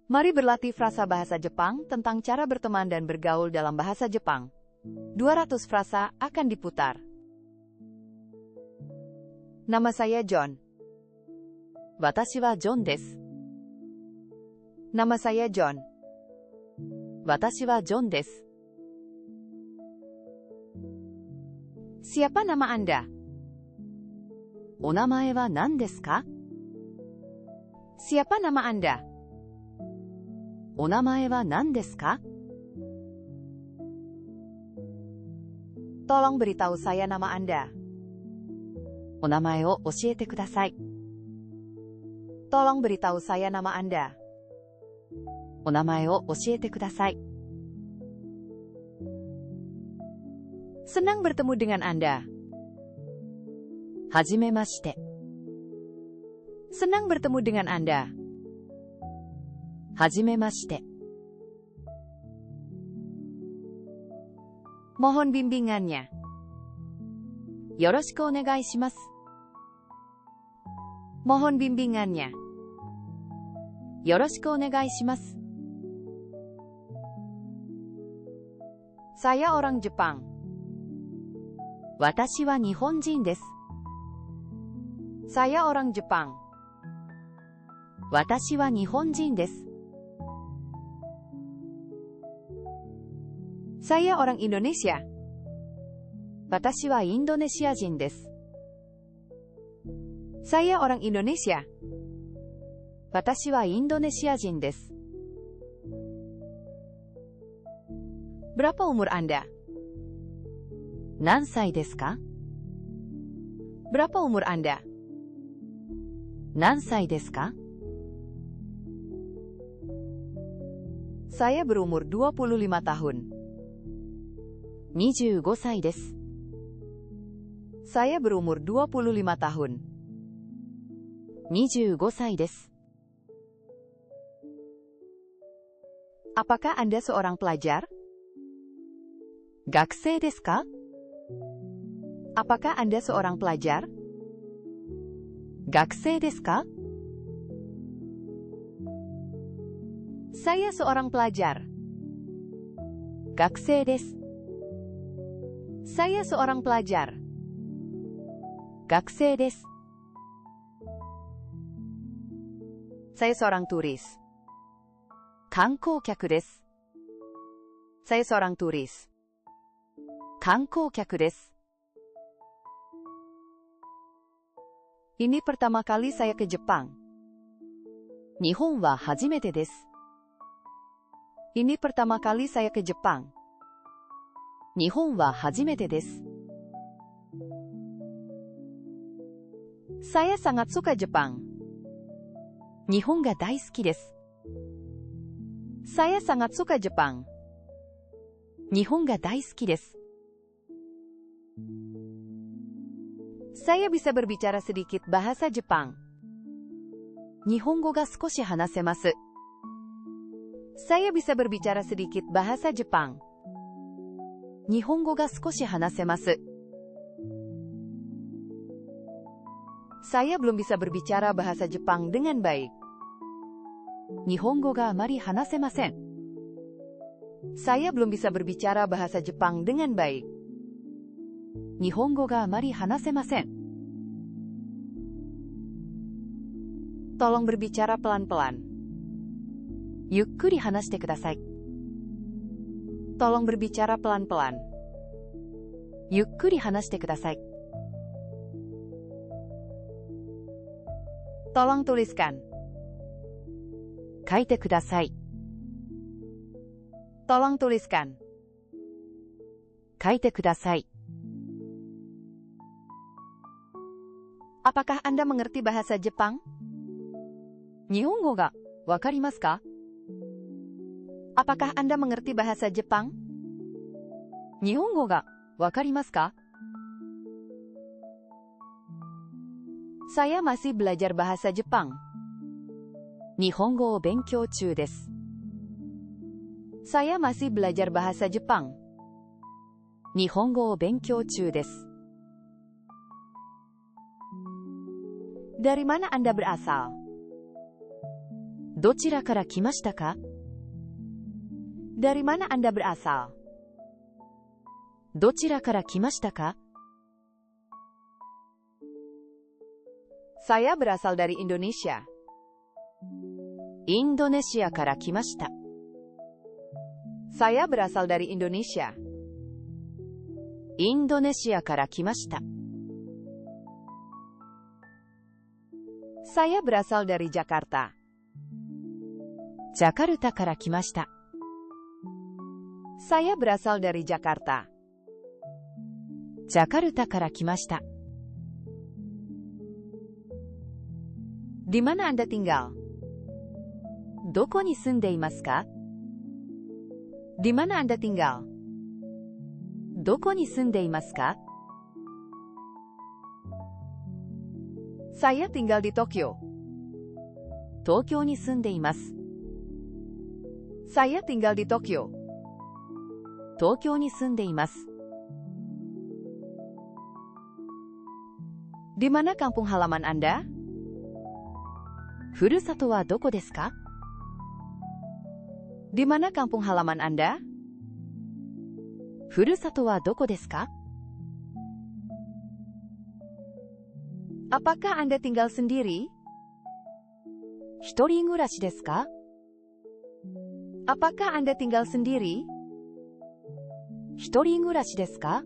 Mari berlatih frasa bahasa Jepang tentang cara berteman dan bergaul dalam bahasa Jepang. 200 frasa akan diputar. Nama saya John. Watashi wa John desu. Nama saya John. Watashi wa John desu. Siapa nama Anda? O namae wa nan desu ka? Siapa nama Anda? O namae wa nan desu ka? Tolong beritahu saya nama Anda. O namae o oshiete kudasai. Tolong beritahu saya nama Anda. O namae o oshiete kudasai. Senang bertemu dengan Anda. Hajimemashite. Senang bertemu dengan Anda. Hajimemashite. Mohon bimbingannya. Yoroshiku onegai shimasu. Mohon bimbingannya. Yoroshiku onegai shimasu. Saya orang Jepang. Watashi wa Nihonjin desu. Saya orang Jepang. Watashi wa Nihonjin desu. Saya orang Indonesia. Watashi wa Indonesiajin desu. Saya orang Indonesia. Watashi wa Indonesiajin desu. Berapa umur Anda? Nansai desu ka? Berapa umur Anda? Nansai desu ka? Saya berumur 25 tahun. 25 歳です. Saya berumur 25 tahun. 25歳です. Apakah Anda seorang pelajar? 学生ですか? Apakah Anda seorang pelajar? 学生ですか? Saya seorang pelajar. 学生です. Saya seorang pelajar. 学生です. Saya seorang turis. 観光客です. Saya seorang turis. 観光客です. Ini pertama kali saya ke Jepang. 日本は初めてです. Ini pertama kali saya ke Jepang. 日本は初めてです. Saya sangat suka Jepang. 日本が大好きです. Saya sangat suka Jepang. 日本が大好きです. Saya bisa berbicara sedikit bahasa Jepang. 日本語が少し話せます. Saya bisa berbicara sedikit bahasa Jepang. 日本語が少し話せます. Saya belum bisa berbicara bahasa Jepang dengan baik. 日本語があまり話せません. Saya belum bisa berbicara bahasa Jepang dengan baik. 日本語があまり話せません. Tolong berbicara pelan-pelan. ゆっくり話してください. Tolong berbicara pelan-pelan. ゆっくり話してください. Tolong tuliskan. 書いてください. Tolong tuliskan. 書いてください. Apakah Anda mengerti bahasa Jepang? 日本語がわかりますか? Apakah Anda mengerti bahasa Jepang? 日本語がわかりますか? Saya masih belajar bahasa Jepang. 日本語を勉強中です. Saya masih belajar bahasa Jepang. 日本語を勉強中です. Dari mana Anda berasal? どちらから来ましたか? Dari mana Anda berasal? どちらから来ましたか? Saya berasal dari Indonesia. インドネシアから来ました。Saya berasal dari Indonesia. インドネシアから来ました。Saya berasal dari Jakarta. ジャカルタから来ました。Saya berasal dari Jakarta. ジャカルタから来ました。Di mana Anda tinggal? どこに住んでいますか? Di mana Anda tinggal? どこに住んでいますか? Saya tinggal di Tokyo. 東京に住んでいます。Saya tinggal di Tokyo. 東京に住んでいます。Di mana kampung halaman Anda? ふるさとはどこですか? Di mana kampung halaman Anda? ふるさとはどこですか? Apakah Anda tinggal sendiri? 一人暮らしですか? Apakah Anda tinggal sendiri? 一人暮らしですか?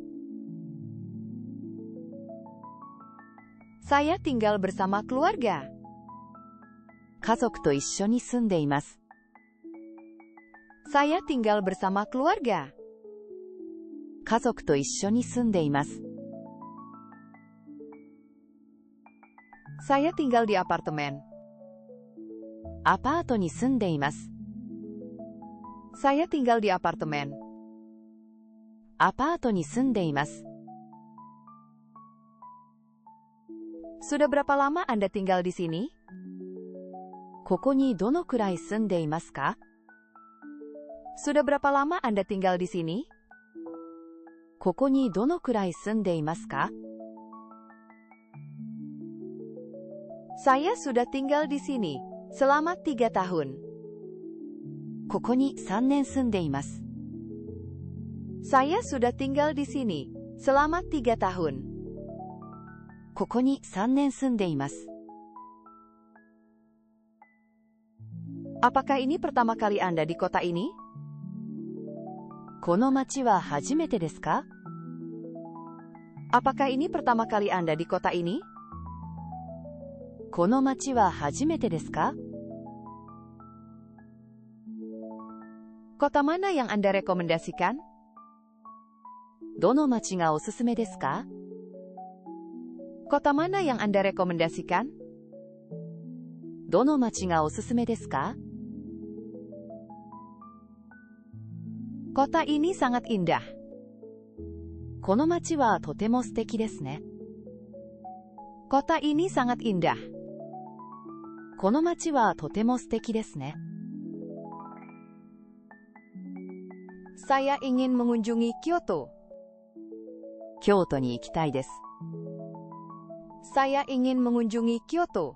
Saya tinggal bersama keluarga. 家族と一緒に住んでいます。Saya tinggal bersama keluarga. 家族と一緒に住んでいます。Saya tinggal di apartemen. アパートに住んでいます。Saya tinggal di apartemen. アパートに住んでいます。Sudah berapa lama Anda tinggal di sini? ここにどのくらい住んでいますか? Sudah berapa lama Anda tinggal di sini? ここにどのくらい住んでいますか? Saya sudah tinggal di sini selama 3 tahun. ここに3年住んでいます。Saya sudah tinggal di sini selama 3 tahun. ここに3年住んでいます。Apakah ini pertama kali Anda di kota ini? この町は初めてですか? Apakah ini pertama kali Anda di kota ini? この町は初めてですか? Kota mana yang Anda rekomendasikan? どの町がおすすめですか? Kota mana yang Anda rekomendasikan? どの町がおすすめですか? Kota ini sangat indah. この町はとても素敵ですね。Kota ini sangat indah. この町はとても素敵ですね。Saya ingin mengunjungi Kyoto. 京都に行きたいです。Saya ingin mengunjungi Kyoto.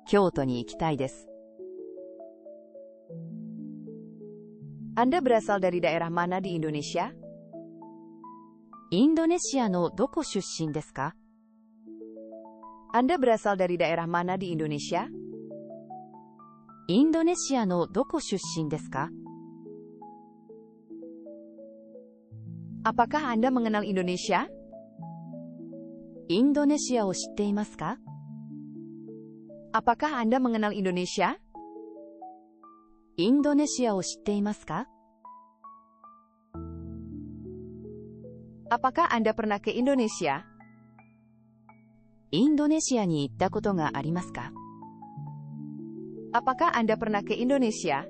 京都に行きたいです。Anda berasal dari daerah mana di Indonesia? インドネシアのどこ出身ですか? Anda berasal dari daerah mana di Indonesia? インドネシアのどこ出身ですか? Apakah Anda mengenal Indonesia? インドネシアを知っていますか? Apakah Anda mengenal Indonesia? インドネシアを知っていますか? Apakah Anda pernah ke Indonesia? インドネシアに行ったことがありますか? Apakah Anda pernah ke Indonesia?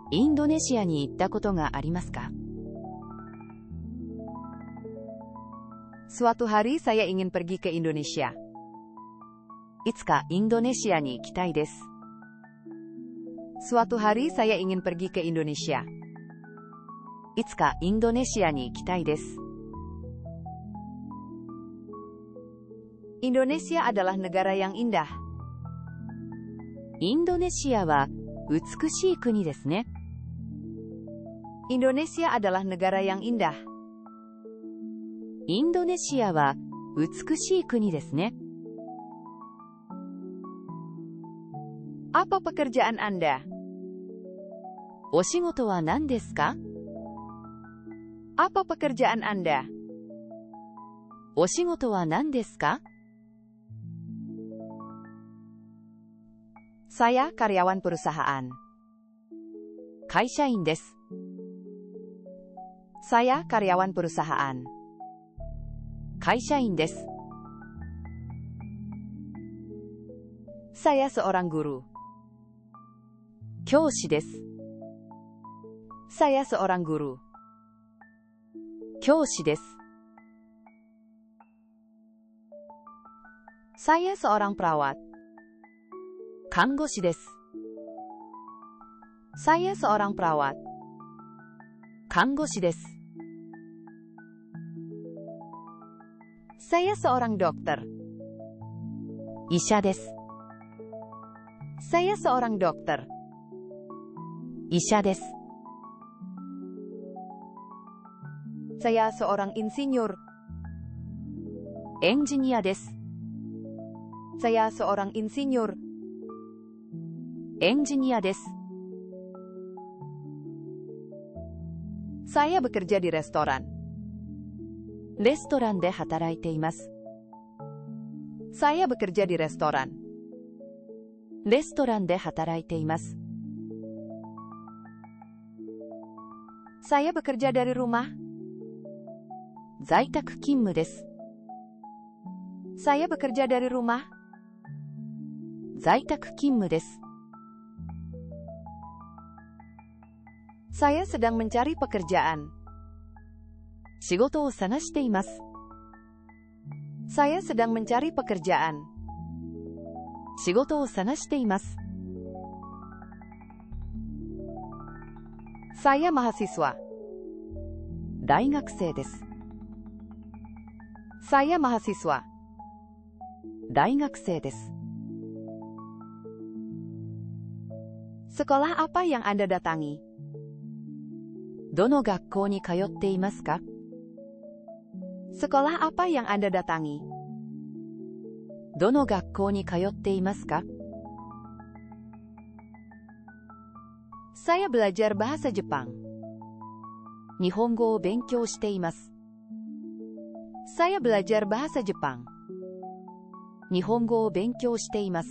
インドネシアに行ったことがありますか? Suatu hari saya ingin pergi ke Indonesia. いつかインドネシアに行きたいです。Suatu hari saya ingin pergi ke Indonesia. いつかインドネシアに行きたいです。Indonesia adalah negara yang indah. インドネシアは美しい国ですね。Indonesia adalah negara yang indah. インドネシアは美しい国ですね。Apa pekerjaan Anda? お仕事は何ですか？ Apa pekerjaan Anda? お仕事は何ですか？ Saya karyawan perusahaan. 会社員です。Saya karyawan perusahaan. 会社員です。Saya seorang guru. 教師です。Saya seorang guru. 教師です。Saya seorang perawat. 看護師です。Saya seorang perawat. 看護師です。Saya seorang dokter. 医者です。Saya seorang dokter. 医者です。Saya seorang insinyur. エンジニアです。Saya seorang insinyur. エンジニアです。Saya bekerja di restoran. レストランで働いています。Saya bekerja di restoran. レストランで働いています。Saya bekerja dari rumah. 在宅勤務です。Saya bekerja dari rumah. 在宅勤務です。Saya sedang mencari pekerjaan. 仕事を探しています。Saya sedang mencari pekerjaan. 仕事を探しています。Saya mahasiswa. 大学生です。Saya mahasiswa. 大学生です。Sekolah apa yang Anda datangi? どの学校に通っていますか？ Sekolah apa yang Anda datangi? どの学校に通っていますか？ Saya belajar bahasa Jepang. 日本語を勉強しています。Saya belajar bahasa Jepang. 日本語を勉強しています。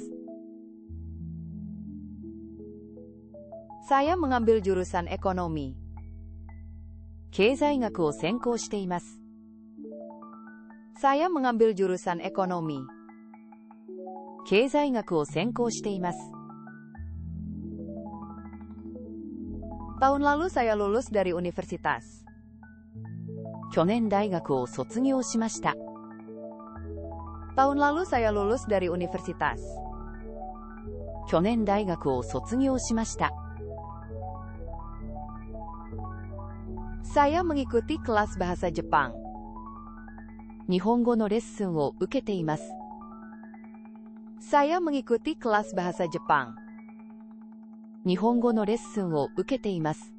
Saya mengambil jurusan ekonomi. 経済学を専攻しています。Saya mengambil jurusan ekonomi. 経済学を専攻しています。Tahun lalu saya lulus dari universitas. 去年大学を卒業しました。Tahun lalu saya lulus dari universitas. 去年大学を卒業しました。Saya mengikuti kelas bahasa Jepang. 日本語のレッスンを受けています。Saya mengikuti kelas bahasa Jepang. 日本語のレッスンを受けています。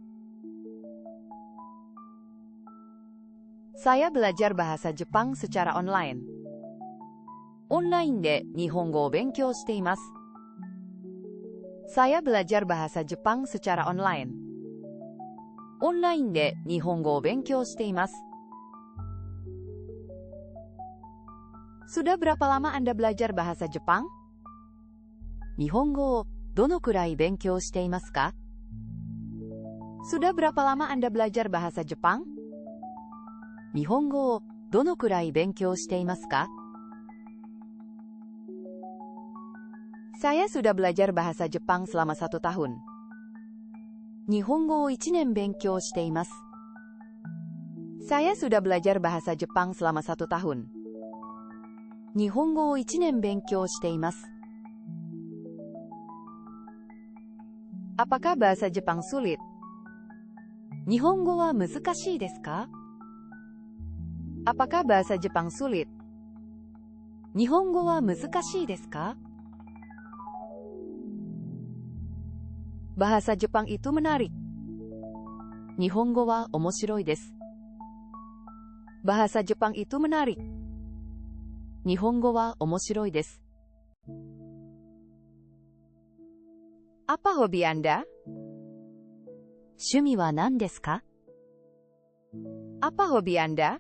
Saya belajar bahasa Jepang secara online. オンラインで日本語を勉強しています。Saya belajar bahasa Jepang secara online. オンラインで日本語を勉強しています。Sudah berapa lama Anda belajar bahasa Jepang? 日本語をどのくらい勉強していますか？ Sudah berapa lama Anda belajar bahasa Jepang? 日本語をどのくらい勉強していますか？ Saya sudah belajar bahasa Jepang selama 1 tahun. 日本語を1年勉強しています。Saya sudah belajar bahasa Jepang selama 1 tahun. 日本語を1年勉強しています。Apakah bahasa Jepang sulit? 日本語は難しいですか？ Apakah bahasa Jepang sulit? 日本語は難しいですか？ Bahasa Jepang itu menarik. Nihongo wa omoshiroi desu. Bahasa Jepang itu menarik. Nihongo wa omoshiroi desu. Apa hobi Anda? 趣味は何ですか？ Apa hobi Anda?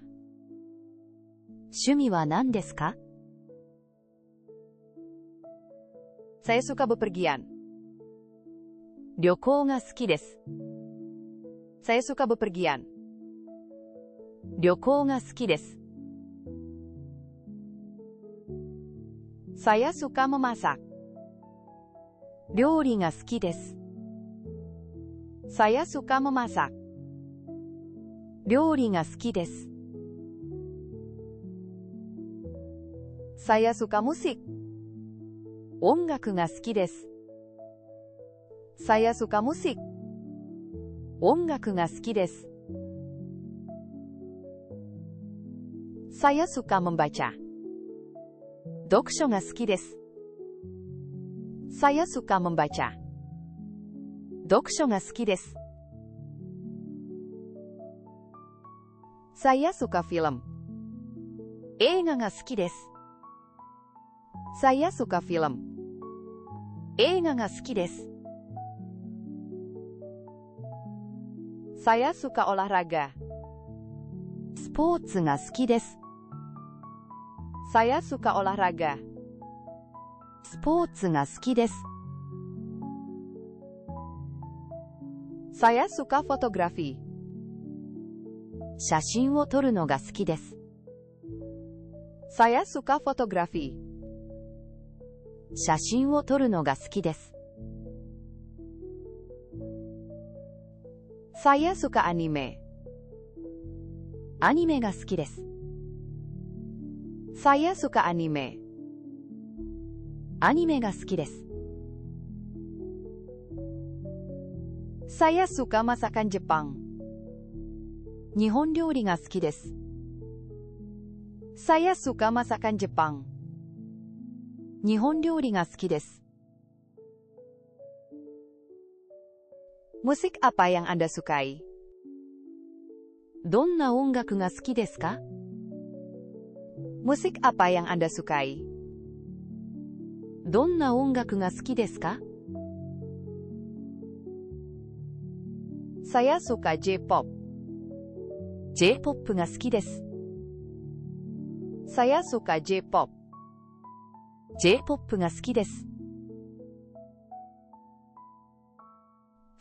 趣味は何ですか？ Saya suka bepergian. 旅行が好きです。Saya suka bepergian. 旅行が好きです。Saya suka memasak. 料理が好きです。Saya suka memasak. 料理が好きです。Saya suka musik. 音楽が好きです。Saya suka musik. 音楽が好きです。Saya suka membaca. 読書が好きです。Saya suka membaca. 読書が好きです。Saya suka film. 映画が好きです。Saya suka film. 映画が好きです。Saya suka olahraga. スポーツが好きです。Saya suka olahraga. スポーツが好きです。Saya suka fotografi. 写真を撮るのが好きです。Saya suka fotografi. 写真を撮るのが好きです。Saya suka anime. アニメが好きです。Saya suka anime. アニメが好きです。Saya suka masakan Jepang. 日本料理が好きです。Saya suka masakan Jepang. 日本料理が好きです。Musik apa yang Anda sukai? どんな音楽が好きですか？ Musik apa yang Anda sukai? どんな音楽が好きですか？ Saya suka J-pop. J-pop が好きです。Saya suka J-pop. J-pop が好きです。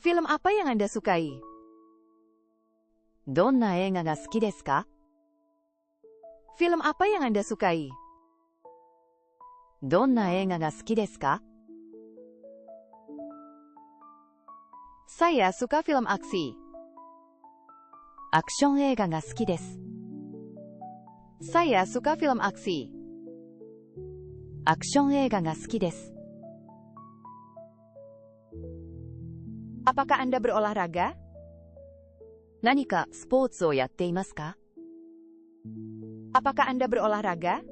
Film apa yang Anda sukai? どんな映画が好きですか？ Film apa yang Anda sukai? どんな映画が好きですか？ Saya suka film aksi. アクション映画が好きです。Saya suka film aksi. アクション映画が好きです。Apakah Anda berolahraga? 何かスポーツをやっていますか？ Apakah Anda berolahraga?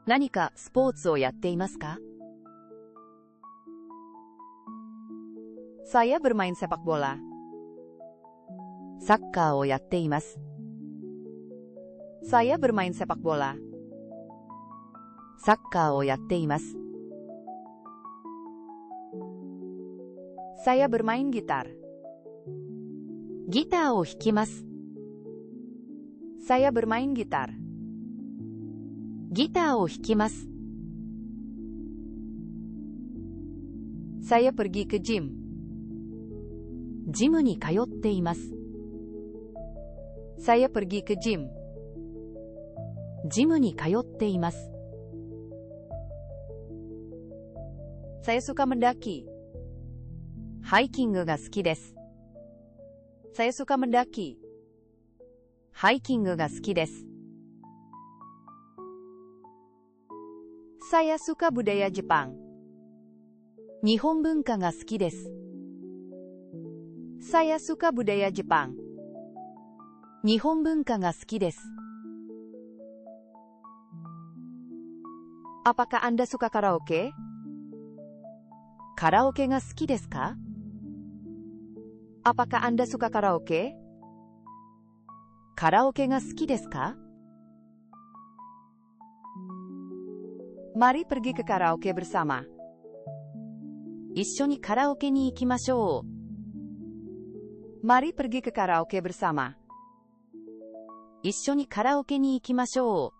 何かスポーツをやっていますか？ Saya bermain sepak bola. サッカーをやっています。Saya bermain sepak bola. サッカーをやっています。Saya bermain gitar. ギターを弾きます。Saya bermain gitar. ギターを弾きます。Saya pergi ke gym. ジムに通っています。Saya pergi ke gym. ジムに通っています。Saya suka mendaki. ハイキングが好きです。Saya suka mendaki. ハイキングが好きです。Saya suka budaya Jepang. 日本文化が好きです。Saya suka budaya Jepang. 日本文化が好きです。Apakah Anda suka karaoke? カラオケが好きですか？ Apakah Anda suka karaoke? カラオケが好きですか？ Mari pergi ke karaoke bersama. 一緒にカラオケに行きましょう。 Mari pergi ke karaoke bersama. 一緒にカラオケに行きましょう。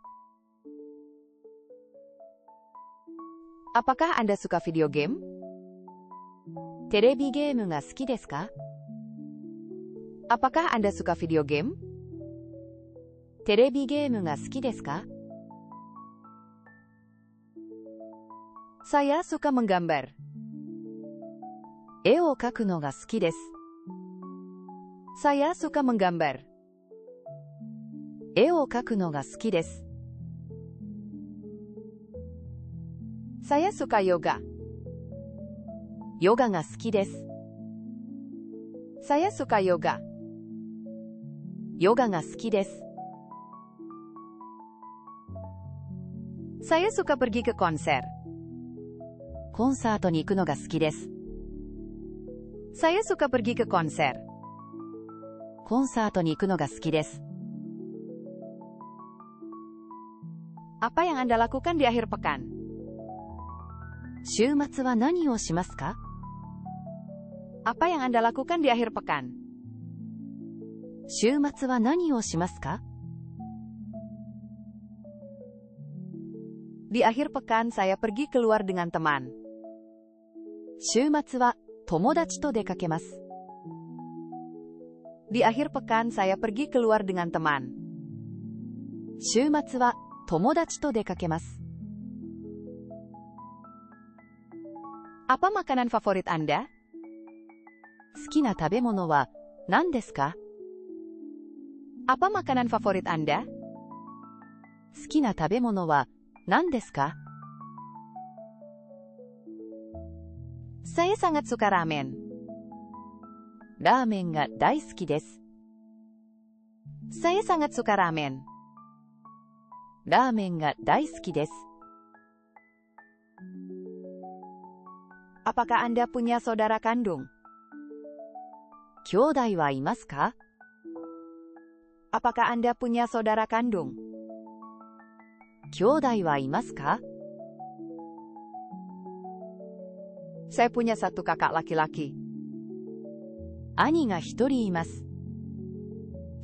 Apakah Anda suka video game? テレビゲームが好きですか？ Apakah Anda suka video game? テレビゲームが好きですか？ Saya suka menggambar. 絵を描くのが好きです。 Saya suka menggambar. 絵を描くのが好きです。 Saya suka yoga. ヨガが好きです。 Saya suka yoga. ヨガが好きです。 Saya suka pergi ke konser. コンサートに行くのが好きです。 Saya suka pergi ke konser. コンサートに行くのが好きです。 Apa yang Anda lakukan di akhir pekan? 週末は何をしますか？ Apa yang Anda lakukan di akhir pekan? 週末は何をしますか？ Di akhir pekan saya pergi keluar dengan teman. 週末は友達と出かけます。 Di akhir pekan saya pergi keluar dengan teman. 週末は友達と出かけます。 Apa makanan favorit Anda? 好きな食べ物は何ですか？ Apa makanan favorit Anda? 好きな食べ物は何ですか？ Saya sangat suka ramen. ラーメンが大好きです。 Saya sangat suka ramen. ラーメンが大好きです。 Apakah Anda punya saudara kandung? 兄弟はいますか？ Apakah Anda punya saudara kandung? 兄弟はいますか？ Saya punya satu kakak laki-laki. 兄が一人います。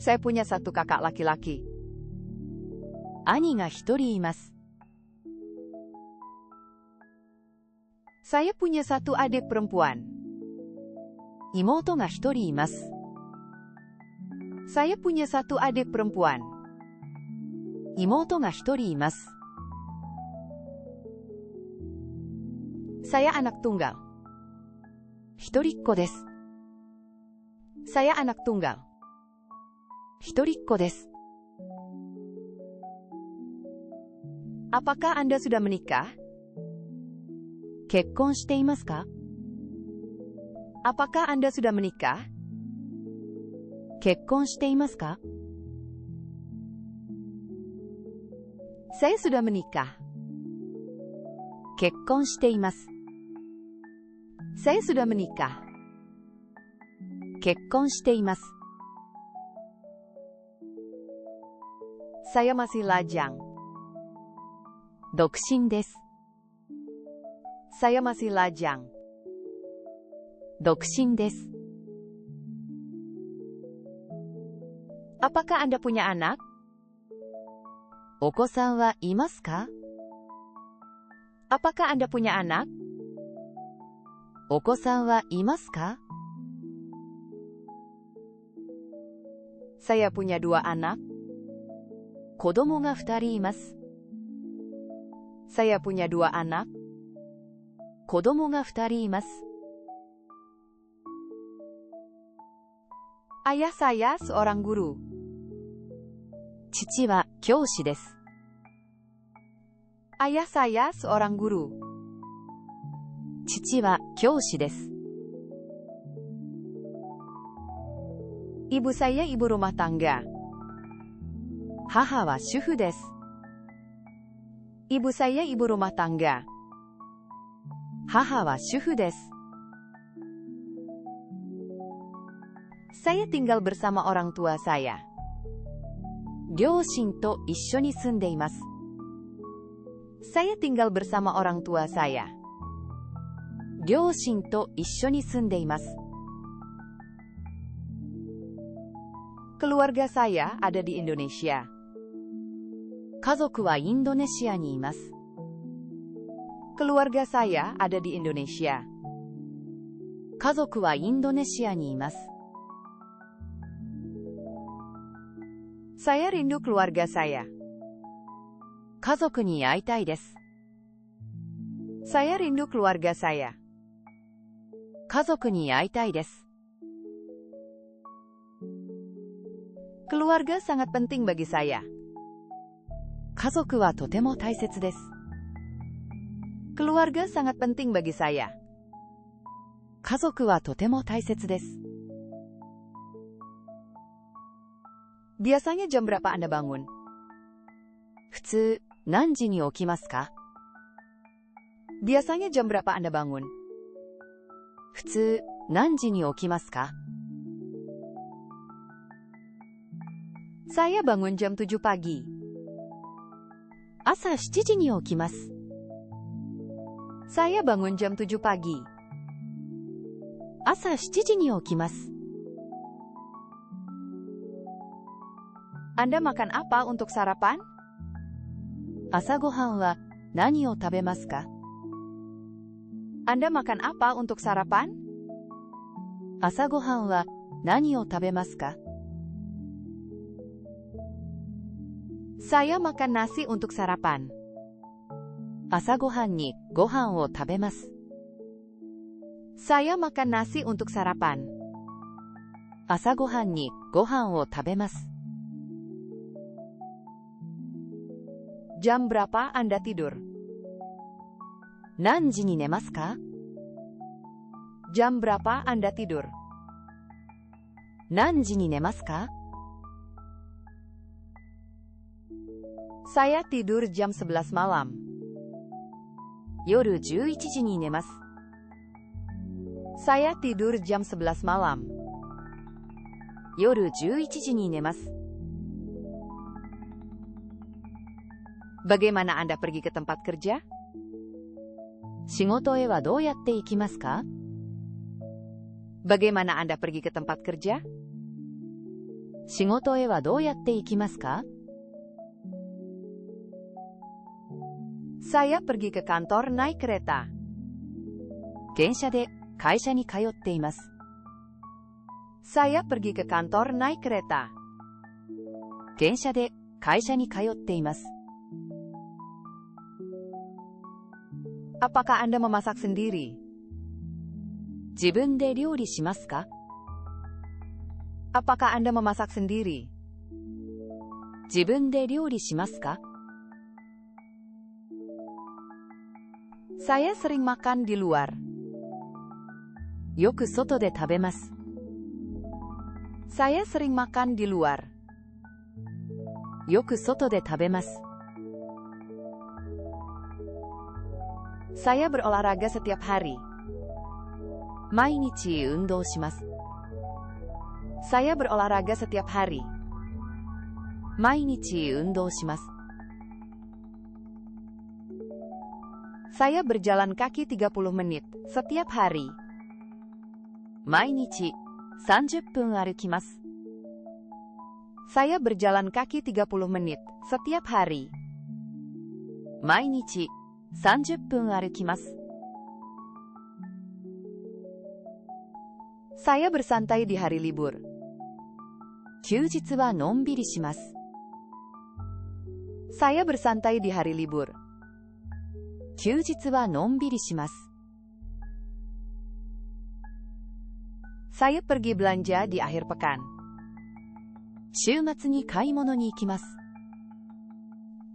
Saya punya satu kakak laki-laki. 兄が一人います。 Saya punya satu adik perempuan. 妹が一人います。 Saya punya satu adik perempuan. 妹が一人います。 Saya anak tunggal. 一人っ子です。 Saya anak tunggal. 一人っ子です。 Apakah Anda sudah menikah? 結婚していますか？ Apakah Anda sudah menikah? 結婚していますか？ Saya sudah menikah. 結婚しています。 Saya sudah menikah. 結婚しています。 Saya masih lajang. 独身です。 Saya masih lajang. 独身です。 Apakah Anda punya anak? お子さんはいますか？ Apakah Anda punya anak? お子さんはいますか？ Saya punya 2 anak. 子供が2人います。 Saya punya 2 anak. 子供が2人います。 Ayah saya seorang guru. 父は教師です。 Ayah saya seorang guru. 父は教師です。 Ibu saya ibu rumah tangga. 母は主婦です。 Ibu saya ibu rumah tangga. 母は主婦です。Saya tinggal bersama orang tua saya. 両親と一緒に住んでいます。Saya tinggal bersama orang tua saya. 両親と一緒に住んでいます。Keluarga saya ada di Indonesia. 家族はインドネシアにいます。Keluarga saya ada di Indonesia. 家族はインドネシアにいます。Saya rindu keluarga saya. 家族に会いたいです。Saya rindu keluarga saya. 家族に会いたいです。Keluarga sangat penting bagi saya. 家族はとても大切です。Keluarga sangat penting bagi saya. 家族はとても大切です。Biasanya jam berapa Anda bangun? 普通、何時に起きますか？ Biasanya jam berapa Anda bangun? 普通、何時に起きますか？ Saya bangun jam 7 pagi. 朝7時に起きます。Saya bangun jam 7 pagi. 朝7時に起きます。Anda makan apa untuk sarapan? 朝ごはんは何を食べますか？ Anda makan apa untuk sarapan? 朝ごはんは何を食べますか？ Saya makan nasi untuk sarapan. 朝ごはんにご飯を食べます。Saya makan nasi untuk sarapan. 朝ごはんにご飯を食べます。Jam berapa Anda tidur? 何時に寝ますか？ Jam berapa Anda tidur? 何時に寝ますか？ Saya tidur jam 11 malam. 夜11時に寝ます。Saya tidur jam 11 malam. 夜11時に寝ます。Bagaimana Anda pergi ke tempat kerja? 仕事へはどうやって行きますか？ Bagaimana Anda pergi ke tempat kerja? 仕事へはどうやって行きますか？ Saya pergi ke kantor naik kereta. 電車で会社に通っています。Saya pergi ke kantor naik kereta. 電車で会社に通っています。Apakah Anda memasak sendiri? 自分で料理しますか？ Apakah Anda memasak sendiri? 自分で料理しますか？ Saya sering makan di luar. よく外で食べます。Saya sering makan di luar. よく外で食べます。Saya berolahraga setiap hari. 毎日運動します。Saya berolahraga setiap hari. 毎日運動します。Saya berjalan kaki 30 menit setiap hari. 毎日30分歩きます。Saya berjalan kaki 30 menit setiap hari. 毎日30分歩きます。Saya bersantai di hari libur. 休日はのんびりします。Saya bersantai di hari libur. 休日はのんびりします。Saya pergi belanja di akhir pekan. 週末に買い物に行きます。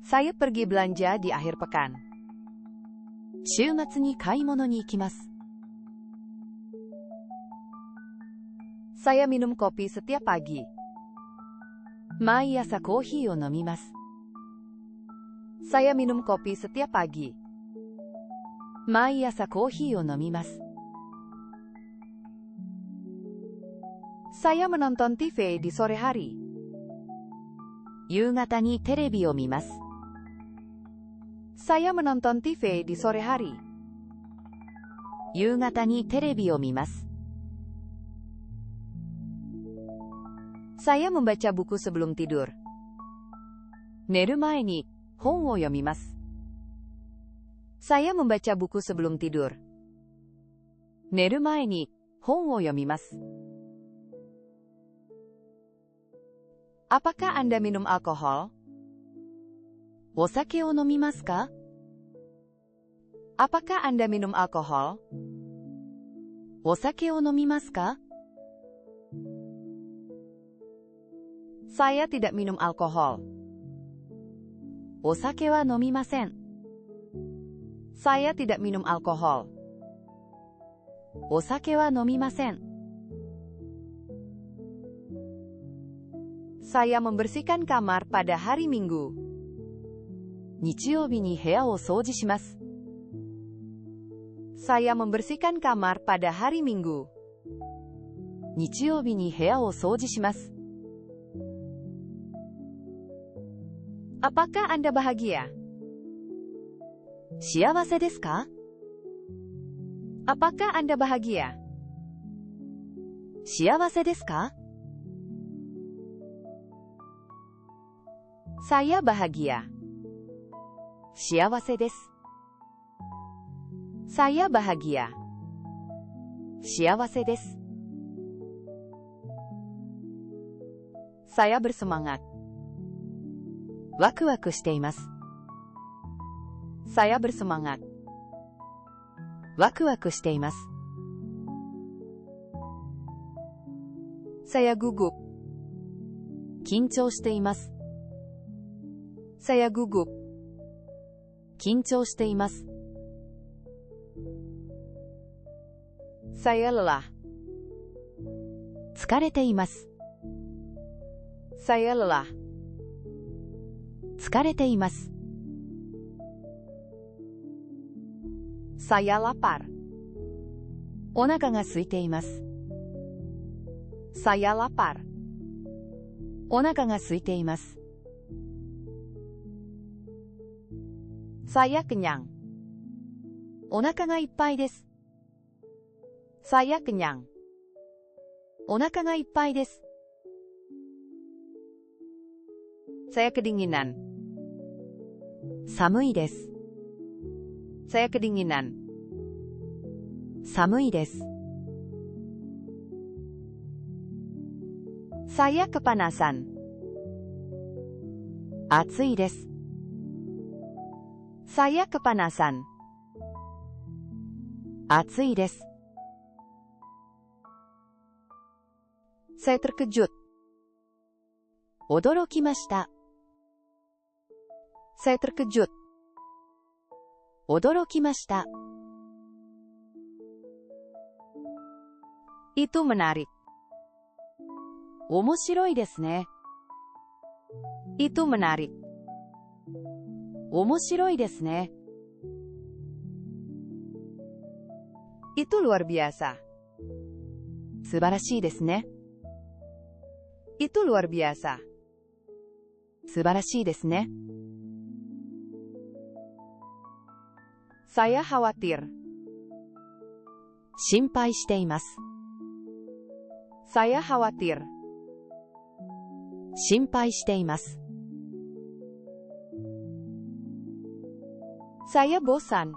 Saya pergi belanja di akhir pekan. 週末に買い物に行きます。Saya minum kopi setiap pagi. 毎朝コーヒーを飲みます。Saya minum kopi setiap pagi. 毎朝コーヒーを飲みます。Saya menonton TV di sore hari. 夕方にテレビを見ます。Saya menonton TV di sore hari. 夕方にテレビを見ます。Saya membaca buku sebelum tidur. 寝る前に本を読みます。Saya membaca buku sebelum tidur. 寝る前に本を読みます。Apakah Anda minum alkohol? お酒を飲みますか？ Apakah Anda minum alkohol? お酒を飲みますか？ Saya tidak minum alkohol. お酒は飲みません。Saya tidak minum alkohol. お酒は飲みません。Saya membersihkan kamar pada hari Minggu. 日曜日に部屋を掃除します。Saya membersihkan kamar pada hari Minggu. 日曜日に部屋を掃除します。Apakah Anda bahagia? 幸せですか？ Apakah Anda bahagia? 幸せですか？ Saya bahagia. 幸せです。Saya bahagia. 幸せです。Saya bersemangat. ワクワクしています。Saya bersemangat. ワクワクしています。Saya gugup. 緊張しています。Saya gugup. 緊張しています。Saya lelah. 疲れています。Saya lelah. 疲れています。Saya lapar. お腹が空いています。Saya lapar. お腹が空いています。Saya kenyang. お腹がいっぱいです。Saya kenyang. お腹がいっぱいです。Saya kedinginan. 寒いです。Saya kedinginan. 寒いです。Saya kepanasan. 暑いです。Saya kepanasan. 暑いです。Saya terkejut. 驚きました。Saya terkejut. 驚きました。Itu menarik. 面白いですね。Itu menarik. 面白いですね。Itu luar biasa. 素晴らしいですね。Itu luar biasa. 素晴らしいですね。Saya khawatir. 心配しています。Saya khawatir. 心配しています。Saya bosan.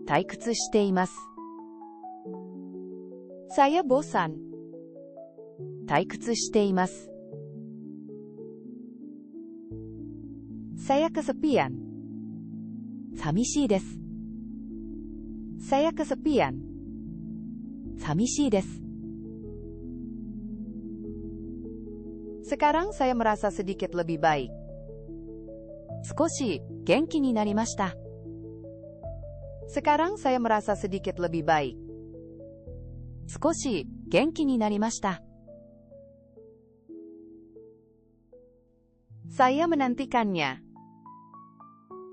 退屈しています。Saya bosan. 退屈しています。Saya kesepian. 寂しいです。Saya kesepian. 寂しいです。Sekarang saya merasa sedikit lebih baik. 少し元気になりました。Sekarang saya merasa sedikit lebih baik. 少し元気になりました。Saya menantikannya.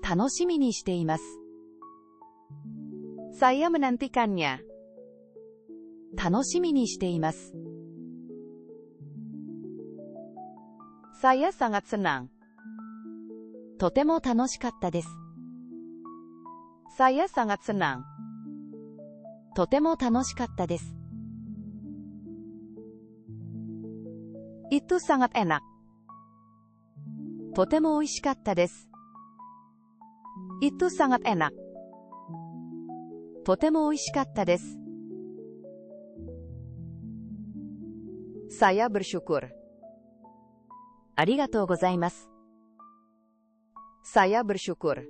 楽しみにしています。Saya menantikannya. 楽しみにしています。Saya sangat senang. とても楽しかったです。Saya sangat senang. とても楽しかったです。Itu sangat enak. とても美味しかったです。Itu sangat enak. とても美味しかったです。Saya bersyukur. ありがとうございます。Saya bersyukur.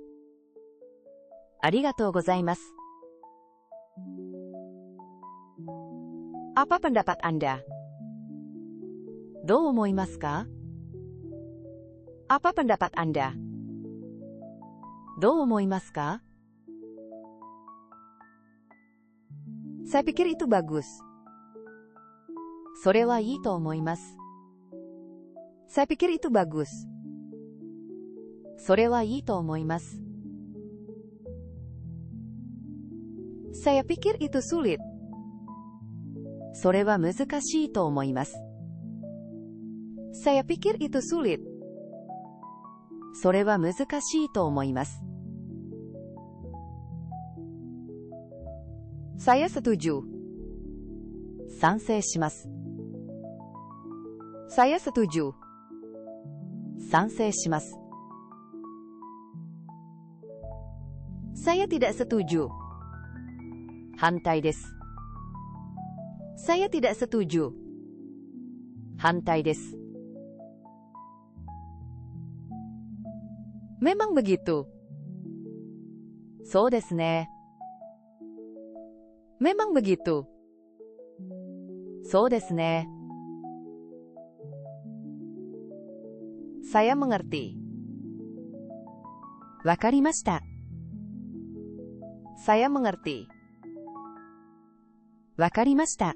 ありがとうございます。Apa pendapat Anda? どう思いますか？ Apa pendapat Anda? どう思いますか？ Saya pikir itu bagus. それはいいと思います。Saya pikir itu bagus. それはいいと思います。Saya pikir itu sulit. それは難しいと思います。Saya pikir itu sulit. それは難しいと思います。Saya setuju. 賛成します。Saya setuju. 賛成します。Saya tidak setuju. 反対です。Saya tidak setuju. 反対です。Memang begitu. そうですね。Memang begitu. そうですね。Saya mengerti. わかりました。Saya mengerti. わかりました。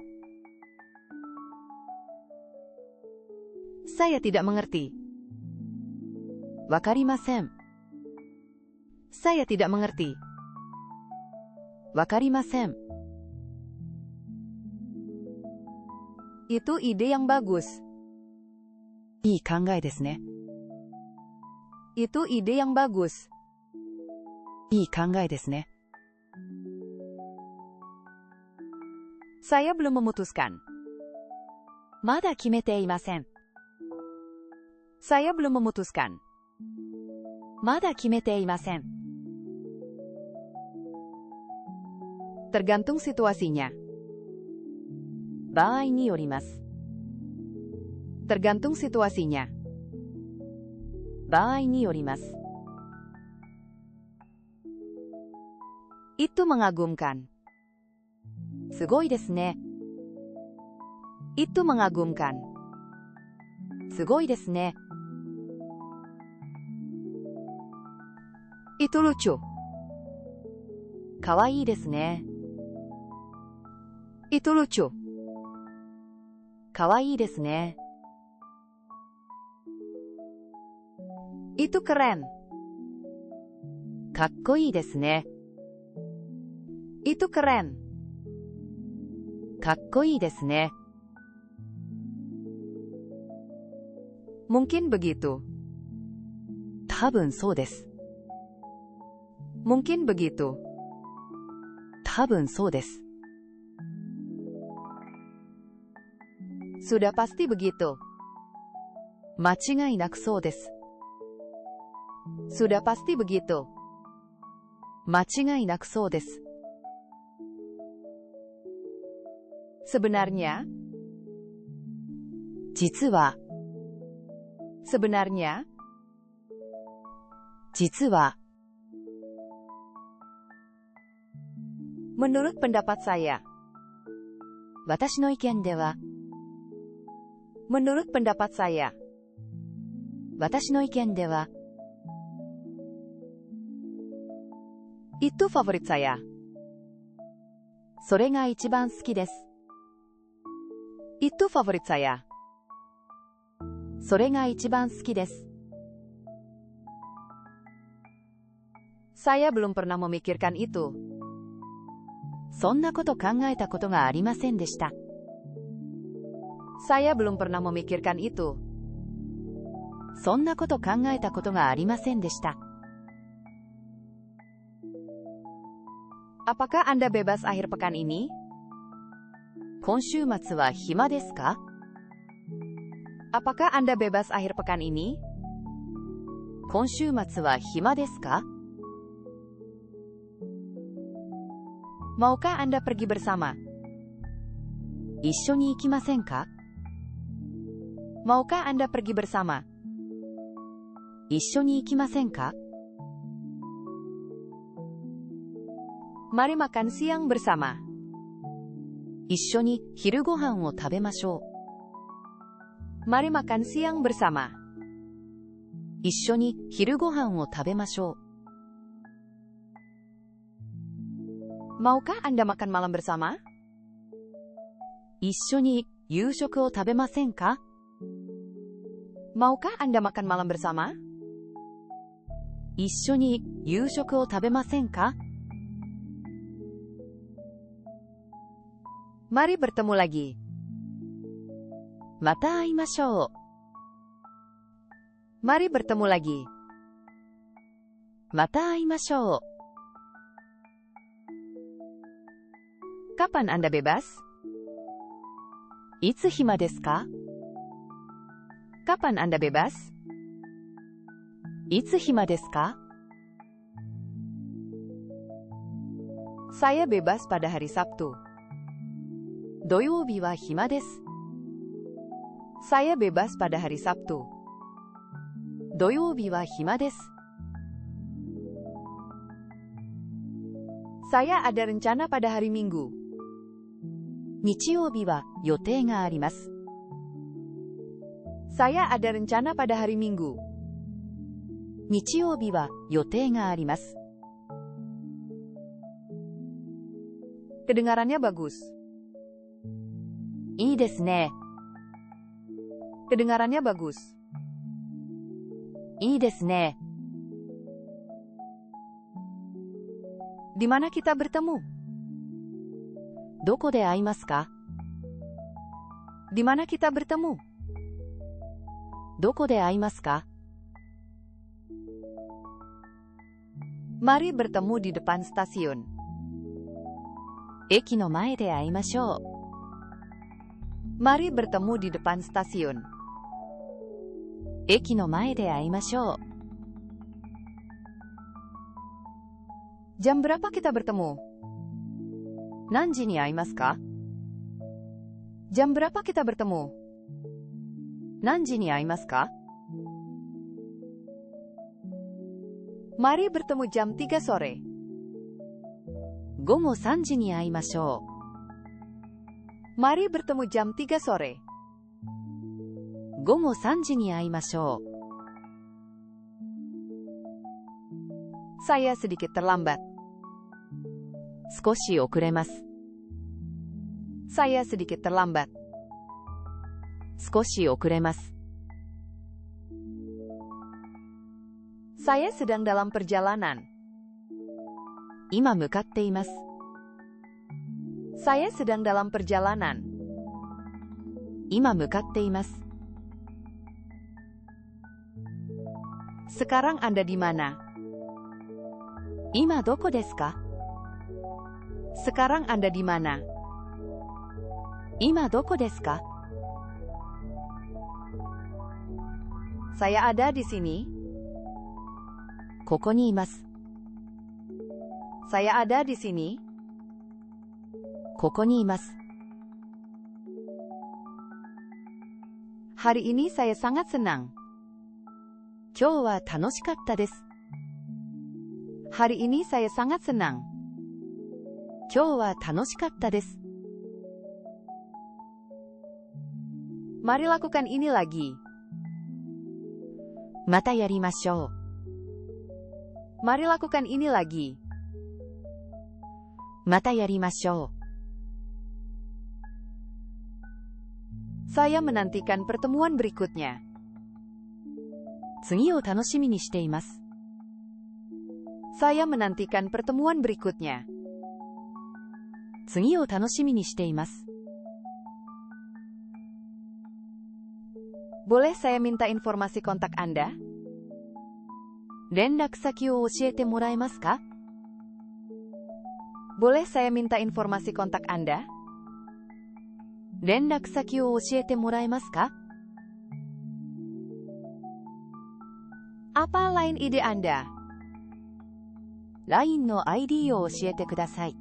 Saya tidak mengerti. わかりません。Saya tidak mengerti. わかりません。Itu ide yang bagus. いい考えですね。Itu ide yang bagus. いい考えですね。Saya belum memutuskan. まだ決めていません。Saya belum memutuskan. まだ決めていません。Tergantung situasinya. 場合によります。Tergantung situasinya. 場合によります。Itu mengagumkan. すごいですね。Itu mengagumkan. すごいですね。Itu lucu. かわいいですね。Itu lucu. かわいいですね。Itu keren. かっこいいですね。Itu keren. かっこいいですね。Mungkin begitu. 多分そうです。Mungkin begitu. 多分そうです。Sudah pasti begitu. 間違いなくそうです。Sudah pasti begitu. 間違いなくそうです。Sebenarnya. 実は。Sebenarnya. 実は。Menurut pendapat saya. 私の意見では。Menurut pendapat saya. 私の意見では。Itu favorit saya. それが一番好きです。Itu favorit saya. それが一番好きです。Saya belum pernah memikirkan itu. そんなこと考えたことがありませんでした。Saya belum pernah memikirkan itu. そんなこと考えたことがありませんでした。Apakah Anda bebas akhir pekan ini? 今週末は暇ですか？ Apakah Anda bebas akhir pekan ini? 今週末は暇ですか？ Maukah Anda pergi bersama? 一緒に行きませんか？ Maukah Anda pergi bersama? 一緒に行きませんか？ Mari makan siang bersama. 一緒に昼ご飯を食べましょう。 Mari makan siang bersama. 一緒に昼ご飯を食べましょう。 Maukah Anda makan malam bersama? 一緒に夕食を食べませんか？ Maukah Anda makan malam bersama? 一緒に夕食を食べませんか？ Mari bertemu lagi. また会いましょう。 Mari bertemu lagi. また会いましょう。 Kapan Anda bebas? いつ暇ですか？ Kapan Anda bebas? いつ暇ですか？ Saya bebas pada hari Sabtu. 土曜日は暇です。 Saya bebas pada hari Sabtu. 土曜日は暇です。 Saya ada rencana pada hari Minggu. 日曜日は予定があります。 Saya ada rencana pada hari Minggu. 日曜日は予定があります。 Kedengarannya bagus. いいですね。 Kedengarannya bagus. いいですね。 Di mana kita bertemu? どこで会いますか？ Di mana kita bertemu? どこで会いますか？ Mari bertemu di depan stasiun. 駅の前で会いましょう。 Mari bertemu di depan stasiun. 駅の前で会いましょう。 Jam berapa kita bertemu? 何時に会いますか？ Jam berapa kita bertemu? 何時に会いますか？ Mari bertemu jam 3 sore. 午後3時に会いましょう。 Mari bertemu jam 3 sore. 午後3時に会いましょう。 Saya sedikit terlambat. 少し遅れます。 Saya sedikit terlambat. 少し遅れます。 Saya sedang dalam perjalanan. 今向かっています。 Saya sedang dalam perjalanan. 今向かっています。 Sekarang Anda di mana? 今どこですか？ Sekarang Anda di mana? 今どこですか？ Saya ada di sini. ここにいます。 Saya ada di sini. ここにいます。 Hari ini saya sangat senang. 今日は楽しかったです。 Hari ini saya sangat senang. 今日は楽しかったです。 Mari lakukan ini lagi. またやりましょう。 Mari lakukan ini lagi. またやりましょう。 Saya menantikan pertemuan berikutnya. 次を楽しみにしています。 Saya menantikan pertemuan berikutnya. 次を楽しみにしています。Boleh saya minta informasi kontak Anda? 連絡先を教えてもらえますか？ Boleh saya minta informasi kontak Anda? 連絡先を教えてもらえますか？ Apa line ID Anda? LINE の ID を教えてください。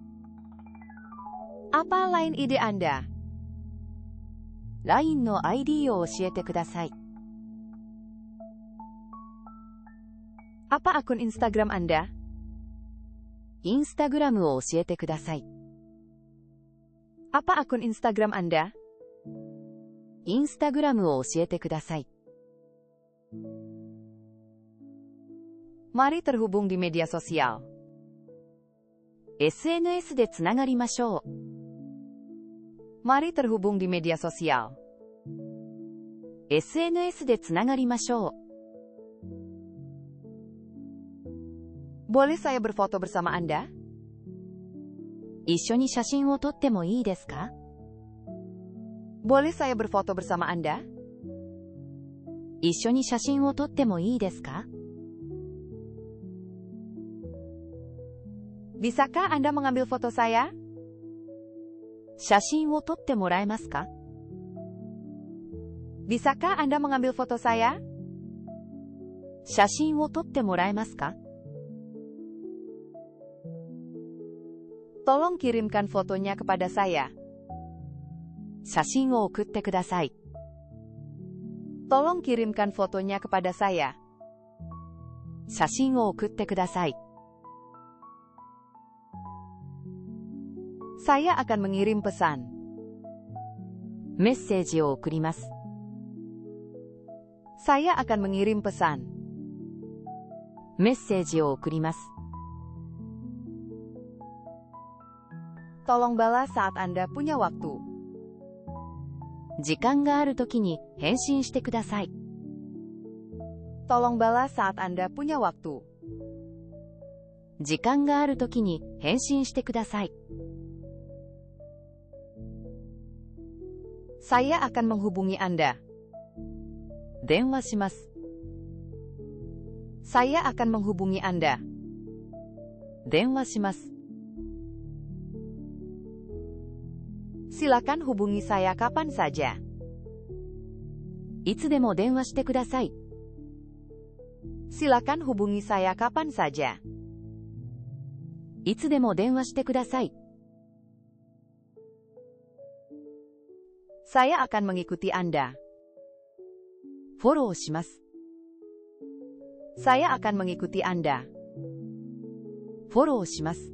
Apa line ID Anda? LINE の ID を教えてください。 Apa akun Instagram Anda? インスタグラムを教えてください。 Apa akun Instagram Anda? インスタグラムを教えてください。 Mari terhubung di media sosial. SNS でつながりましょう。 Mari terhubung di media sosial. SNS でつながりましょう。 Boleh saya berfoto bersama Anda? 一緒に写真を撮ってもいいですか？ Boleh saya berfoto bersama Anda? 一緒に写真を撮ってもいいですか？ Bisakah Anda mengambil foto saya? 写真を撮ってもらえますか？ Bisakah Anda mengambil foto saya? 写真を撮ってもらえますか？ Tolong kirimkan fotonya kepada saya. 写真を送ってください。 Tolong kirimkan fotonya kepada saya. 写真を送ってください。 Saya akan mengirim pesan. メッセージを送ります。 Saya akan mengirim pesan. メッセージを送ります。 Tolong balas saat Anda punya waktu. 時間があるときに返信してください。 Tolong balas saat Anda punya waktu. 時間があるときに返信してください。 Saya akan menghubungi Anda. 電話します。 Saya akan menghubungi Anda. 電話します。 Silakan hubungi saya kapan saja. いつでも電話してください。 Silakan hubungi saya kapan saja. いつでも電話してください。 Saya akan mengikuti Anda. フォローします。 Saya akan mengikuti Anda. フォローします。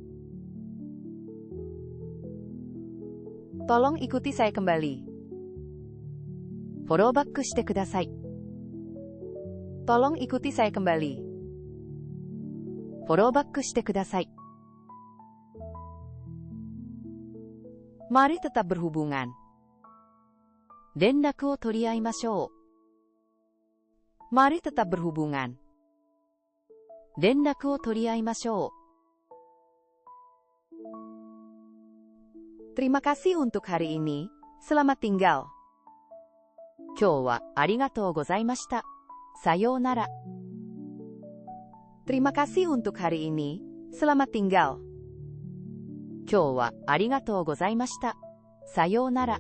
Tolong ikuti saya kembali. フォローバックしてください。 Tolong ikuti saya kembali. フォローバックしてください。 Mari tetap berhubungan. 連絡を取り合いましょう。 Mari tetap berhubungan. 連絡を取り合いましょう。 Terima kasih untuk hari ini. Selamat tinggal. 今日はありがとうございました。さようなら。 Terima kasih untuk hari ini. Selamat tinggal. 今日はありがとうございました。さようなら。